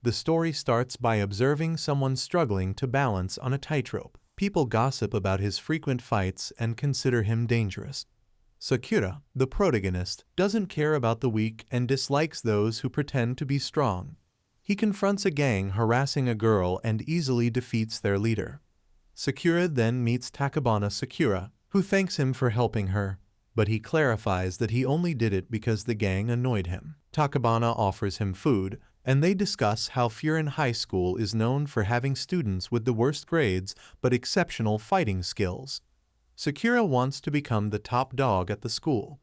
The story starts by observing someone struggling to balance on a tightrope. People gossip about his frequent fights and consider him dangerous. Sakura, the protagonist, doesn't care about the weak and dislikes those who pretend to be strong. He confronts a gang harassing a girl and easily defeats their leader. Sakura then meets Takabana Sakura, who thanks him for helping her, but he clarifies that he only did it because the gang annoyed him. Takabana offers him food, and they discuss how Furin High School is known for having students with the worst grades but exceptional fighting skills. Sakura wants to become the top dog at the school.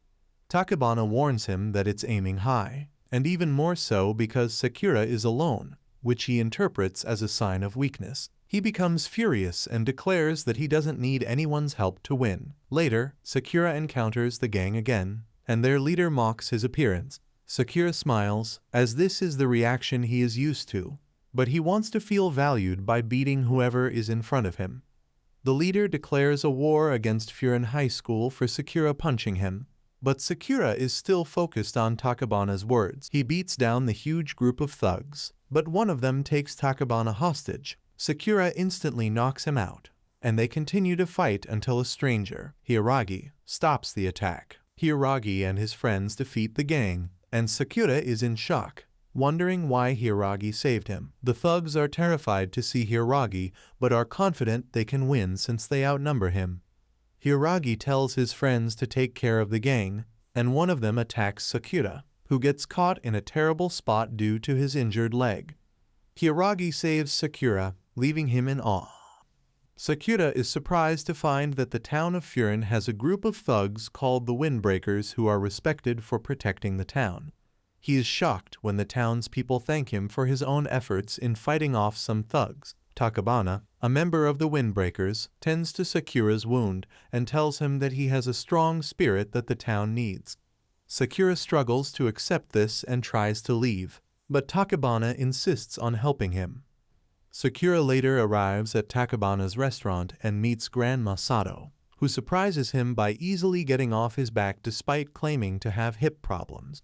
Takabana warns him that it's aiming high, and even more so because Sakura is alone, which he interprets as a sign of weakness. He becomes furious and declares that he doesn't need anyone's help to win. Later, Sakura encounters the gang again, and their leader mocks his appearance. Sakura smiles, as this is the reaction he is used to, but he wants to feel valued by beating whoever is in front of him. The leader declares a war against Furin High School for Sakura punching him, but Sakura is still focused on Takabana's words. He beats down the huge group of thugs, but one of them takes Takabana hostage. Sakura instantly knocks him out, and they continue to fight until a stranger, Hiragi, stops the attack. Hiragi and his friends defeat the gang, and Sakura is in shock, wondering why Hiragi saved him. The thugs are terrified to see Hiragi, but are confident they can win since they outnumber him. Hiragi tells his friends to take care of the gang, and one of them attacks Sakura, who gets caught in a terrible spot due to his injured leg. Hiragi saves Sakura, leaving him in awe. Sakura is surprised to find that the town of Furin has a group of thugs called the Windbreakers who are respected for protecting the town. He is shocked when the townspeople thank him for his own efforts in fighting off some thugs. Takabana, a member of the Windbreakers, tends to Sakura's wound and tells him that he has a strong spirit that the town needs. Sakura struggles to accept this and tries to leave, but Takabana insists on helping him. Sakura later arrives at Takabana's restaurant and meets Grandma Sato, who surprises him by easily getting off his back despite claiming to have hip problems.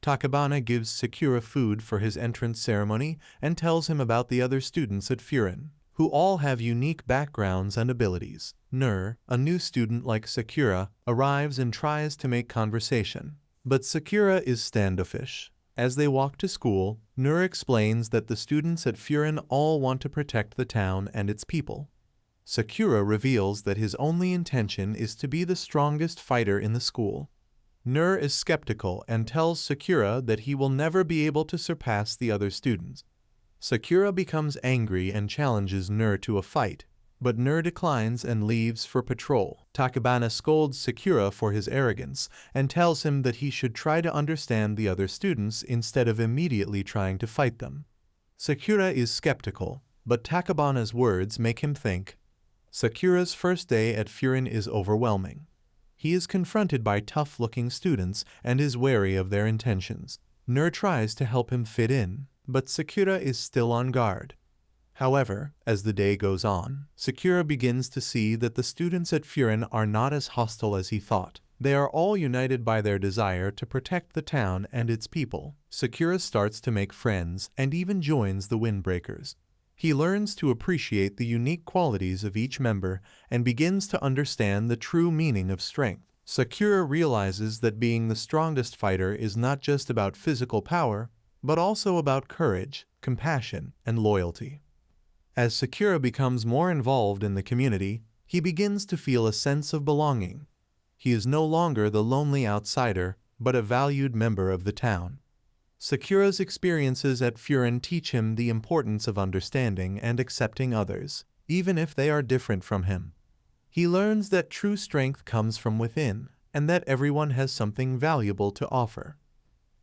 Takabana gives Sakura food for his entrance ceremony and tells him about the other students at Furin, who all have unique backgrounds and abilities. Nur, a new student like Sakura, arrives and tries to make conversation, but Sakura is standoffish. As they walk to school, Nur explains that the students at Furin all want to protect the town and its people. Sakura reveals that his only intention is to be the strongest fighter in the school. Nur is skeptical and tells Sakura that he will never be able to surpass the other students. Sakura becomes angry and challenges Nur to a fight, but Nur declines and leaves for patrol. Takabana scolds Sakura for his arrogance and tells him that he should try to understand the other students instead of immediately trying to fight them. Sakura is skeptical, but Takabana's words make him think. Sakura's first day at Furin is overwhelming. He is confronted by tough-looking students and is wary of their intentions. Nur tries to help him fit in, but Sakura is still on guard. However, as the day goes on, Sakura begins to see that the students at Furin are not as hostile as he thought. They are all united by their desire to protect the town and its people. Sakura starts to make friends and even joins the Windbreakers. He learns to appreciate the unique qualities of each member and begins to understand the true meaning of strength. Sakura realizes that being the strongest fighter is not just about physical power, but also about courage, compassion, and loyalty. As Sakura becomes more involved in the community, he begins to feel a sense of belonging. He is no longer the lonely outsider, but a valued member of the town. Sakura's experiences at Furin teach him the importance of understanding and accepting others, even if they are different from him. He learns that true strength comes from within, and that everyone has something valuable to offer.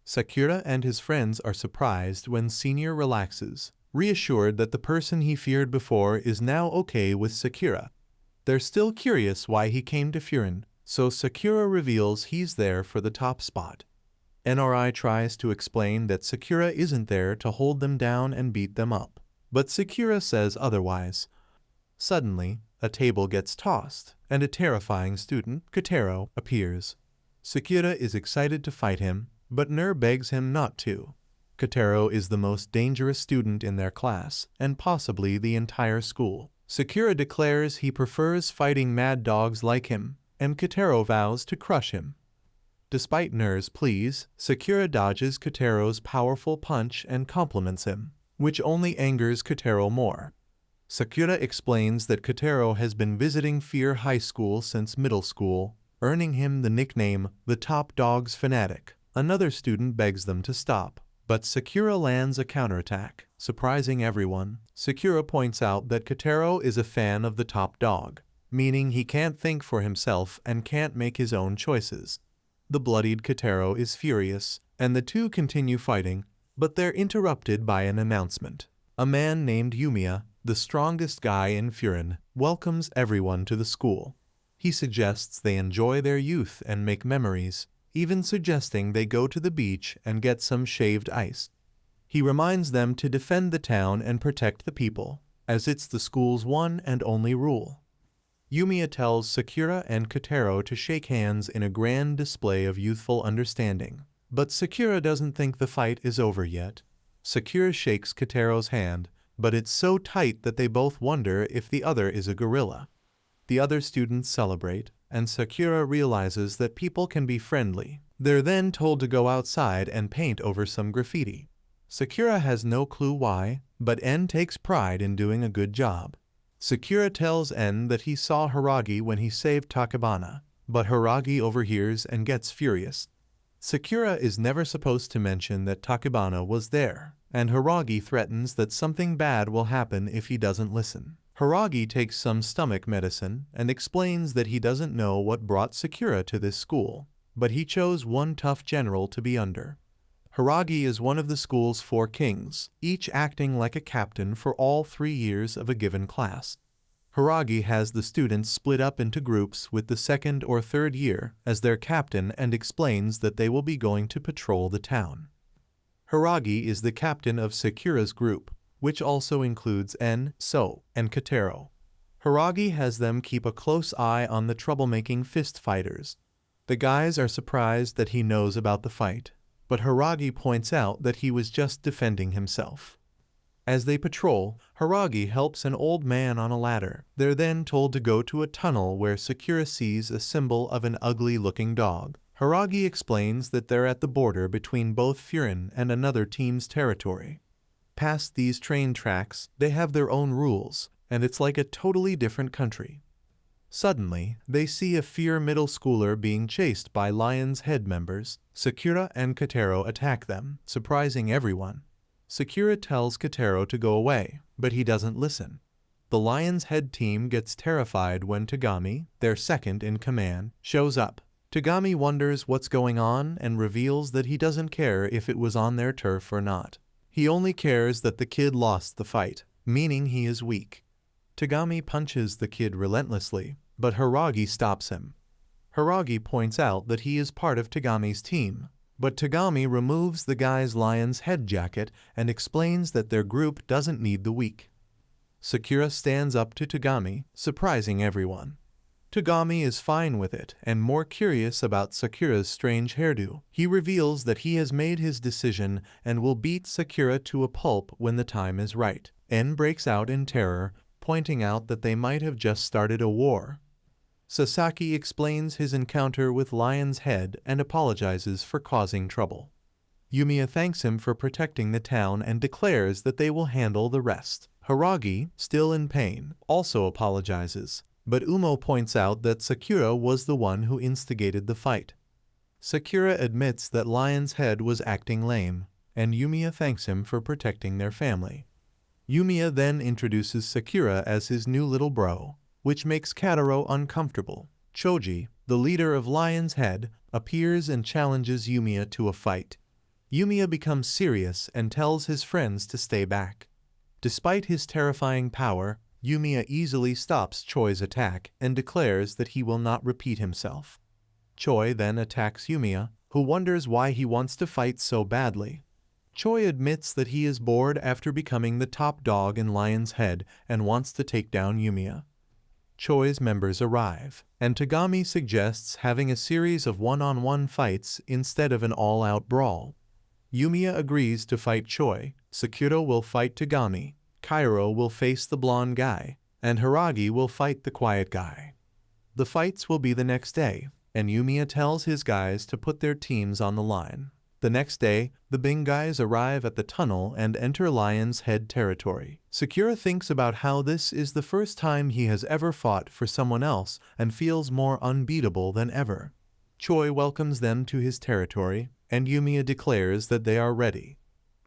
Sakura and his friends are surprised when Senior relaxes, reassured that the person he feared before is now okay with Sakura. They're still curious why he came to Furin, so Sakura reveals he's there for the top spot. NRI tries to explain that Sakura isn't there to hold them down and beat them up, but Sakura says otherwise. Suddenly, a table gets tossed, and a terrifying student, Kotaro, appears. Sakura is excited to fight him, but Nur begs him not to. Kotaro is the most dangerous student in their class, and possibly the entire school. Sakura declares he prefers fighting mad dogs like him, and Kotaro vows to crush him. Despite Ner's pleas, Sakura dodges Kotaro's powerful punch and compliments him, which only angers Kotaro more. Sakura explains that Kotaro has been visiting Fear High School since middle school, earning him the nickname the Top Dogs Fanatic. Another student begs them to stop, but Sakura lands a counterattack, surprising everyone. Sakura points out that Kotaro is a fan of the top dog, meaning he can't think for himself and can't make his own choices. The bloodied Kotaro is furious, and the two continue fighting, but they're interrupted by an announcement. A man named Yumiya, the strongest guy in Furin, welcomes everyone to the school. He suggests they enjoy their youth and make memories, even suggesting they go to the beach and get some shaved ice. He reminds them to defend the town and protect the people, as it's the school's one and only rule. Yumiya tells Sakura and Kotaro to shake hands in a grand display of youthful understanding, but Sakura doesn't think the fight is over yet. Sakura shakes Kotaro's hand, but it's so tight that they both wonder if the other is a gorilla. The other students celebrate, and Sakura realizes that people can be friendly. They're then told to go outside and paint over some graffiti. Sakura has no clue why, but En takes pride in doing a good job. Sakura tells En that he saw Hiragi when he saved Takebana, but Hiragi overhears and gets furious. Sakura is never supposed to mention that Takebana was there, and Hiragi threatens that something bad will happen if he doesn't listen. Hiragi takes some stomach medicine and explains that he doesn't know what brought Sakura to this school, but he chose one tough general to be under. Hiragi is one of the school's 4 kings, each acting like a captain for all 3 years of a given class. Hiragi has the students split up into groups with the 2nd or 3rd year as their captain and explains that they will be going to patrol the town. Hiragi is the captain of Sakura's group, which also includes En, So, and Kotaro. Hiragi has them keep a close eye on the troublemaking fist fighters. The guys are surprised that he knows about the fight, but Hiragi points out that he was just defending himself. As they patrol, Hiragi helps an old man on a ladder. They're then told to go to a tunnel where Sakura sees a symbol of an ugly-looking dog. Hiragi explains that they're at the border between both Furin and another team's territory. Past these train tracks, they have their own rules, and it's like a totally different country. Suddenly, they see a Fear middle schooler being chased by Lion's Head members. Sakura and Kotaro attack them, surprising everyone. Sakura tells Kotaro to go away, but he doesn't listen. The Lion's Head team gets terrified when Tagami, their second in command, shows up. Tagami wonders what's going on and reveals that he doesn't care if it was on their turf or not. He only cares that the kid lost the fight, meaning he is weak. Tagami punches the kid relentlessly, but Hiragi stops him. Hiragi points out that he is part of Tagami's team, but Tagami removes the guy's Lion's Head jacket and explains that their group doesn't need the weak. Sakura stands up to Tagami, surprising everyone. Tagami is fine with it and more curious about Sakura's strange hairdo. He reveals that he has made his decision and will beat Sakura to a pulp when the time is right. En breaks out in terror, pointing out that they might have just started a war. Sasaki explains his encounter with Lion's Head and apologizes for causing trouble. Yumiya thanks him for protecting the town and declares that they will handle the rest. Hiragi, still in pain, also apologizes, but Umo points out that Sakura was the one who instigated the fight. Sakura admits that Lion's Head was acting lame, and Yumiya thanks him for protecting their family. Yumiya then introduces Sakura as his new little bro, which makes Kotaro uncomfortable. Choji, the leader of Lion's Head, appears and challenges Yumiya to a fight. Yumiya becomes serious and tells his friends to stay back. Despite his terrifying power, Yumiya easily stops Choi's attack and declares that he will not repeat himself. Choi then attacks Yumiya, who wonders why he wants to fight so badly. Choi admits that he is bored after becoming the top dog in Lion's Head and wants to take down Yumiya. Choi's members arrive, and Tagami suggests having a series of one-on-one fights instead of an all-out brawl. Yumiya agrees to fight Choi, Sakura will fight Tagami, Kairo will face the blonde guy, and Hiragi will fight the quiet guy. The fights will be the next day, and Yumiya tells his guys to put their teams on the line. The next day, the Bing guys arrive at the tunnel and enter Lion's Head territory. Sakura thinks about how this is the first time he has ever fought for someone else and feels more unbeatable than ever. Choi welcomes them to his territory, and Yumiya declares that they are ready.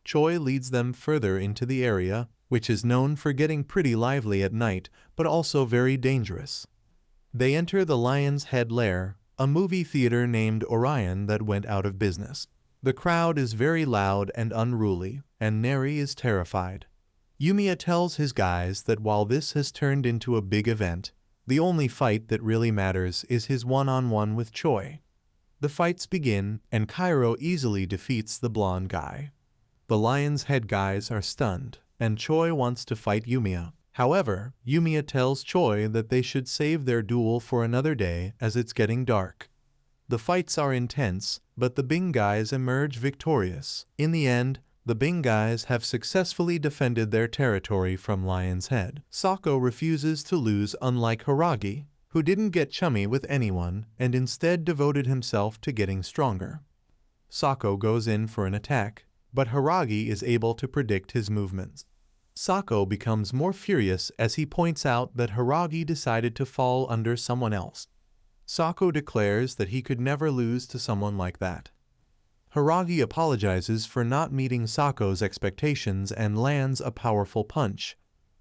Choi leads them further into the area, which is known for getting pretty lively at night, but also very dangerous. They enter the Lion's Head Lair, a movie theater named Orion that went out of business. The crowd is very loud and unruly, and Neri is terrified. Yumiya tells his guys that while this has turned into a big event, the only fight that really matters is his one-on-one with Choi. The fights begin, and Kairo easily defeats the blonde guy. The Lion's Head guys are stunned, and Choi wants to fight Yumiya. However, Yumiya tells Choi that they should save their duel for another day as it's getting dark. The fights are intense, but the Bing guys emerge victorious. In the end, the Bing guys have successfully defended their territory from Lion's Head. Sako refuses to lose, unlike Hiragi, who didn't get chummy with anyone and instead devoted himself to getting stronger. Sako goes in for an attack, but Hiragi is able to predict his movements. Sako becomes more furious as he points out that Hiragi decided to fall under someone else. Sako declares that he could never lose to someone like that. Hiragi apologizes for not meeting Sako's expectations and lands a powerful punch.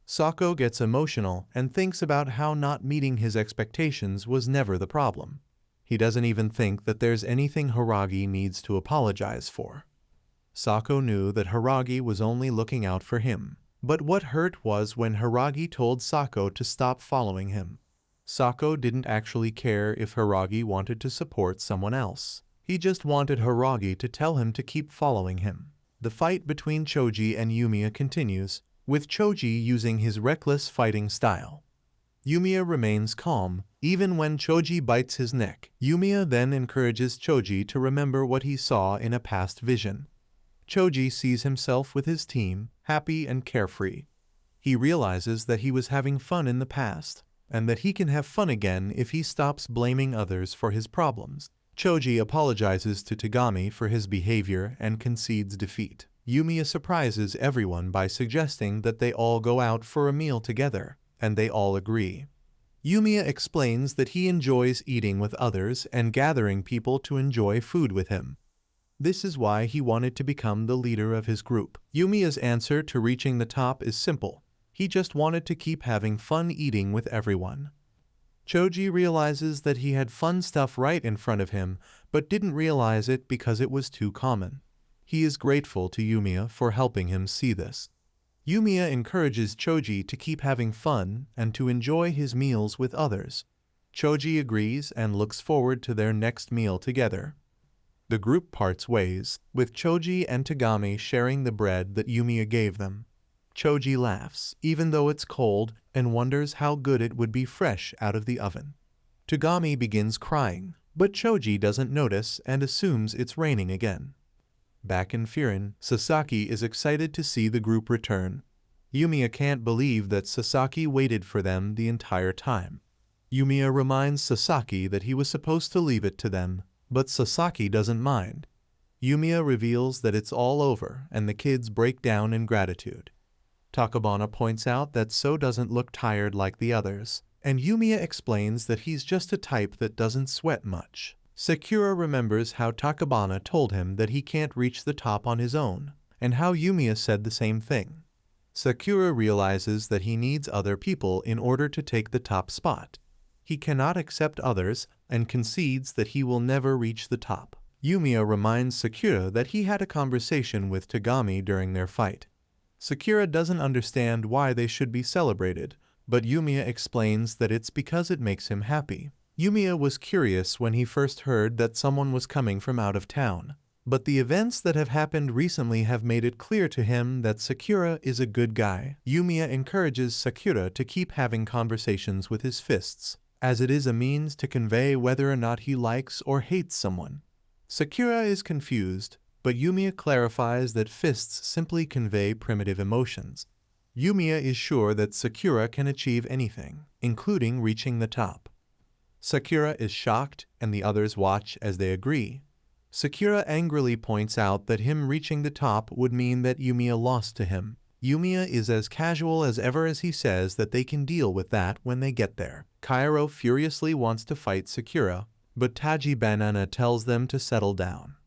Sako gets emotional and thinks about how not meeting his expectations was never the problem. He doesn't even think that there's anything Hiragi needs to apologize for. Sako knew that Hiragi was only looking out for him. But what hurt was when Hiragi told Sako to stop following him. Sako didn't actually care if Hiragi wanted to support someone else. He just wanted Hiragi to tell him to keep following him. The fight between Choji and Yumiya continues, with Choji using his reckless fighting style. Yumiya remains calm, even when Choji bites his neck. Yumiya then encourages Choji to remember what he saw in a past vision. Choji sees himself with his team, happy and carefree. He realizes that he was having fun in the past, and that he can have fun again if he stops blaming others for his problems. Choji apologizes to Tagami for his behavior and concedes defeat. Yumiya surprises everyone by suggesting that they all go out for a meal together, and they all agree. Yumiya explains that he enjoys eating with others and gathering people to enjoy food with him. This is why he wanted to become the leader of his group. Yumiya's answer to reaching the top is simple. He just wanted to keep having fun eating with everyone. Choji realizes that he had fun stuff right in front of him, but didn't realize it because it was too common. He is grateful to Yumiya for helping him see this. Yumiya encourages Choji to keep having fun and to enjoy his meals with others. Choji agrees and looks forward to their next meal together. The group parts ways, with Choji and Tagami sharing the bread that Yumiya gave them. Choji laughs, even though it's cold, and wonders how good it would be fresh out of the oven. Tagami begins crying, but Choji doesn't notice and assumes it's raining again. Back in Firen, Sasaki is excited to see the group return. Yumiya can't believe that Sasaki waited for them the entire time. Yumiya reminds Sasaki that he was supposed to leave it to them, but Sasaki doesn't mind. Yumiya reveals that it's all over and the kids break down in gratitude. Takabana points out that So doesn't look tired like the others, and Yumiya explains that he's just a type that doesn't sweat much. Sakura remembers how Takabana told him that he can't reach the top on his own, and how Yumiya said the same thing. Sakura realizes that he needs other people in order to take the top spot. He cannot accept others and concedes that he will never reach the top. Yumiya reminds Sakura that he had a conversation with Tagami during their fight. Sakura doesn't understand why they should be celebrated, but Yumiya explains that it's because it makes him happy. Yumiya was curious when he first heard that someone was coming from out of town, but the events that have happened recently have made it clear to him that Sakura is a good guy. Yumiya encourages Sakura to keep having conversations with his fists, as it is a means to convey whether or not he likes or hates someone. Sakura is confused, but Yumiya clarifies that fists simply convey primitive emotions. Yumiya is sure that Sakura can achieve anything, including reaching the top. Sakura is shocked, and the others watch as they agree. Sakura angrily points out that him reaching the top would mean that Yumiya lost to him. Yumiya is as casual as ever as he says that they can deal with that when they get there. Kairo furiously wants to fight Sakura, but Tajibanana tells them to settle down.